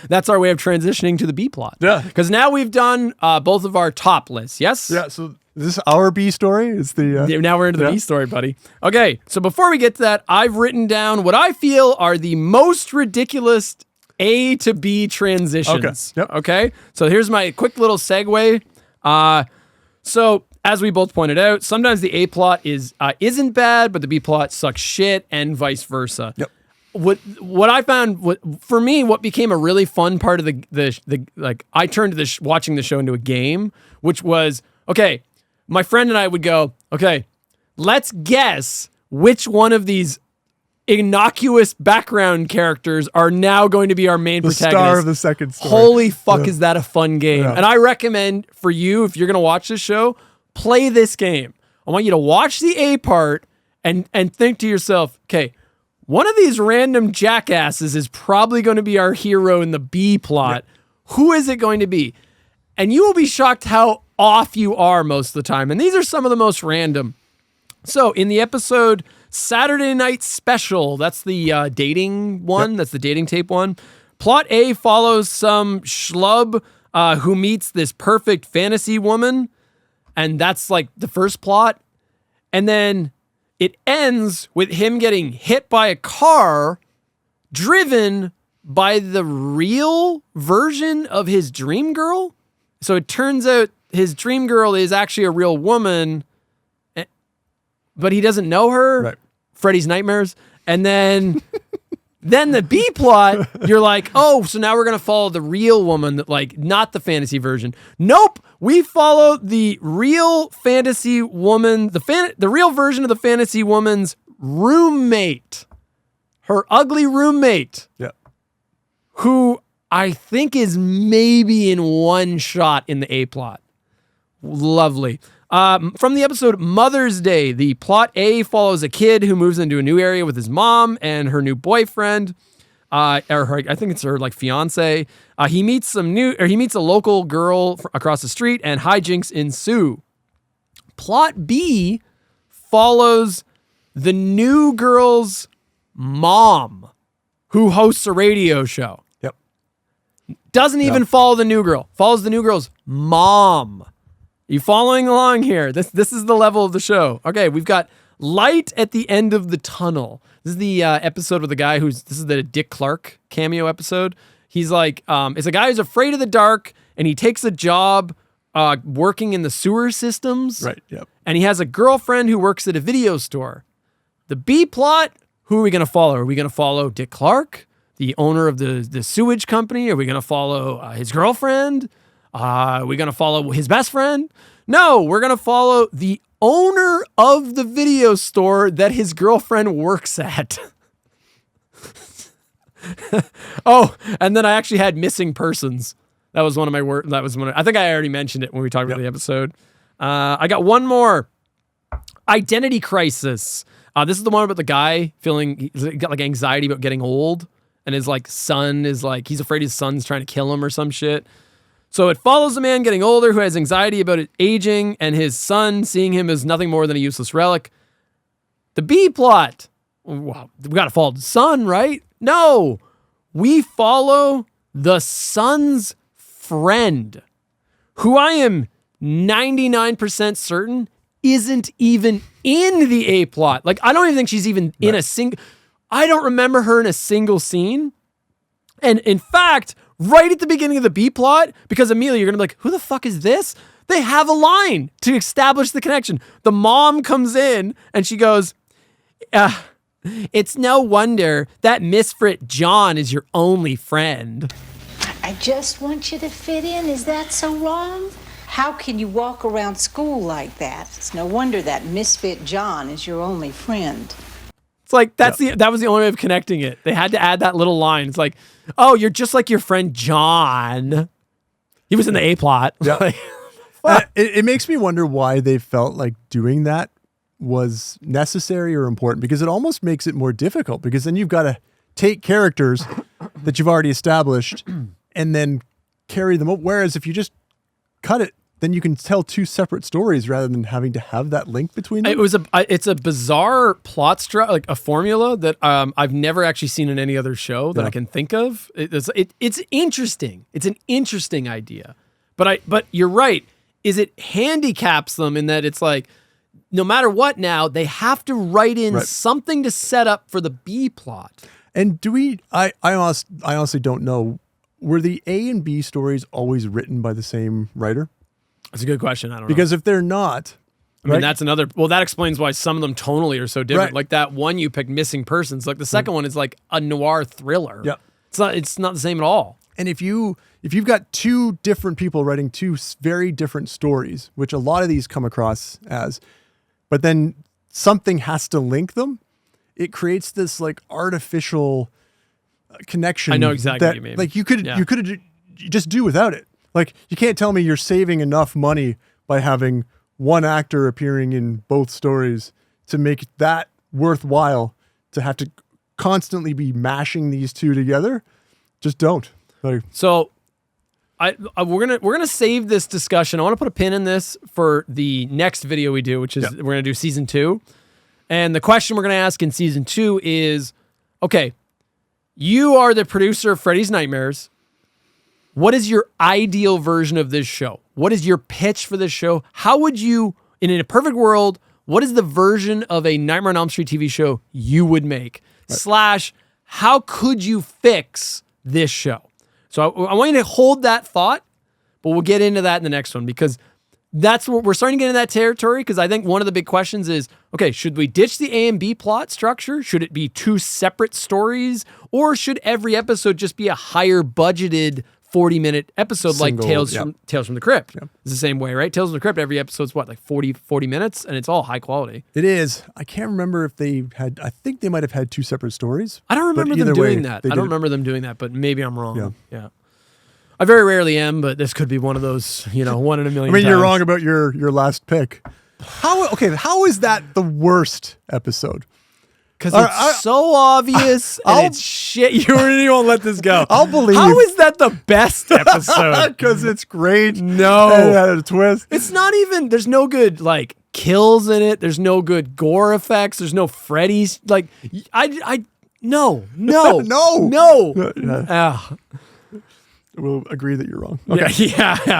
That's our way of transitioning to the B plot. Yeah. Because now we've done both of our top lists, yes? Yeah, so is this our B story? Is the Now we're into the B story, buddy. Okay, so before we get to that, I've written down what I feel are the most ridiculous A to B transitions. Okay. Yep. Okay? So here's my quick little segue. So as we both pointed out, sometimes the A plot isn't bad, but the B plot sucks shit, and vice versa. Yep. What I found, for me, what became a really fun part of the like, I turned to watching the show into a game, which was, okay, my friend and I would go, okay, let's guess which one of these innocuous background characters are now going to be our main protagonist. The star of the second story. Holy fuck, is that a fun game? Yeah. And I recommend for you, if you're going to watch this show, play this game. I want you to watch the A part and think to yourself, okay, one of these random jackasses is probably going to be our hero in the B plot. Yeah. Who is it going to be? And you will be shocked how off you are most of the time. And these are some of the most random. So in the episode Saturday Night Special, that's the dating one. Yep. That's the dating tape one. Plot A follows some schlub who meets this perfect fantasy woman. And that's like the first plot. And then it ends with him getting hit by a car driven by the real version of his dream girl. So it turns out his dream girl is actually a real woman, but he doesn't know her. Right. Freddy's nightmares. And then the B plot, you're like, oh, so now we're going to follow the real woman, that like not the fantasy version. Nope. We follow the real fantasy woman, the real version of the fantasy woman's roommate, her ugly roommate. Yeah. Who I think is maybe in one shot in the A plot. Lovely. From the episode Mother's Day, the plot A follows a kid who moves into a new area with his mom and her new boyfriend, I think it's her like fiance. He meets a local girl across the street, and hijinks ensue. Plot B follows the new girl's mom, who hosts a radio show. Yep. Doesn't even follow the new girl. Follows the new girl's mom. You following along here? This is the level of the show. Okay, we've got light at the end of the tunnel. This is the episode with the guy this is the Dick Clark cameo episode. He's like, it's a guy who's afraid of the dark, and he takes a job working in the sewer systems. Right, yep. And he has a girlfriend who works at a video store. The B plot, who are we going to follow? Are we going to follow Dick Clark, the owner of the sewage company? Are we going to follow his girlfriend? Are we going to follow his best friend? No, we're going to follow the owner of the video store that his girlfriend works at. Oh, and then I actually had missing persons. That was one of my words. I think I already mentioned it when we talked about the episode. I got one more. Identity crisis. This is the one about the guy he's got like anxiety about getting old, and his like son is like, he's afraid his son's trying to kill him or some shit. So it follows a man getting older who has anxiety about aging, and his son seeing him as nothing more than a useless relic. The B plot. Well, we got to follow the son, right? No, we follow the son's friend, who I am 99% certain isn't even in the A plot. Like, I don't even think she's even in a single... I don't remember her in a single scene. And in fact, right at the beginning of the B plot, because Amelia, you're going to be like, who the fuck is this? They have a line to establish the connection. The mom comes in and she goes, it's no wonder that misfit John is your only friend. I just want you to fit in. Is that so wrong? How can you walk around school like that? It's no wonder that misfit John is your only friend. It's like, that was the only way of connecting it. They had to add that little line. It's like, oh, you're just like your friend John. He was in the A plot. Yeah. It makes me wonder why they felt like doing that was necessary or important, because it almost makes it more difficult, because then you've got to take characters that you've already established and then carry them up. Whereas if you just cut it then you can tell two separate stories rather than having to have that link between them. It's a bizarre plot like a formula that I've never actually seen in any other show that I can think of. It's interesting. It's an interesting idea, but you're right. It handicaps them in that it's like, no matter what now, they have to write in something to set up for the B plot. And I honestly don't know, were the A and B stories always written by the same writer? That's a good question. I don't know. Because if they're not, I mean, that's another, well, that explains why some of them tonally are so different. Right. Like that one you picked, Missing Persons. Like the second one is like a noir thriller. Yeah. It's not the same at all. And if you've got two different people writing two very different stories, which a lot of these come across as, but then something has to link them, it creates this like artificial connection. I know exactly what you mean. Like you could just do without it. Like you can't tell me you're saving enough money by having one actor appearing in both stories to make that worthwhile to have to constantly be mashing these two together. Just don't. Like, so we're gonna save this discussion. I want to put a pin in this for the next video we do, which is we're gonna do season 2. And the question we're gonna ask in season 2 is, okay, you are the producer of Freddy's Nightmares. What is your ideal version of this show? What is your pitch for this show? How would you, in a perfect world, what is the version of a Nightmare on Elm Street TV show you would make? Right. / how could you fix this show? So I want you to hold that thought, but we'll get into that in the next one, because that's what we're starting to get in that territory. Because I think one of the big questions is, okay, should we ditch the A and B plot structure? Should it be two separate stories? Or should every episode just be a higher budgeted 40-minute episode like Tales from the Crypt? Yep. It's the same way, right? Tales from the Crypt, every episode's what, like 40 minutes? And it's all high quality. it is. I can't remember if I think they might have had two separate stories. I don't remember them doing that. I don't remember them doing that, but maybe I'm wrong. Yeah. I very rarely am, but this could be one of those, one in a million I mean, times. you're wrong about your last pick. How is that the worst episode? Because it's so obvious and it's shit. You really won't let this go. I'll believe. How is that the best episode? Because it's great. No. And it had a twist. It's not even, there's no good, like, kills in it. There's no good gore effects. There's no Freddy's. Like, no. No. No. We'll agree that you're wrong. Okay. Yeah.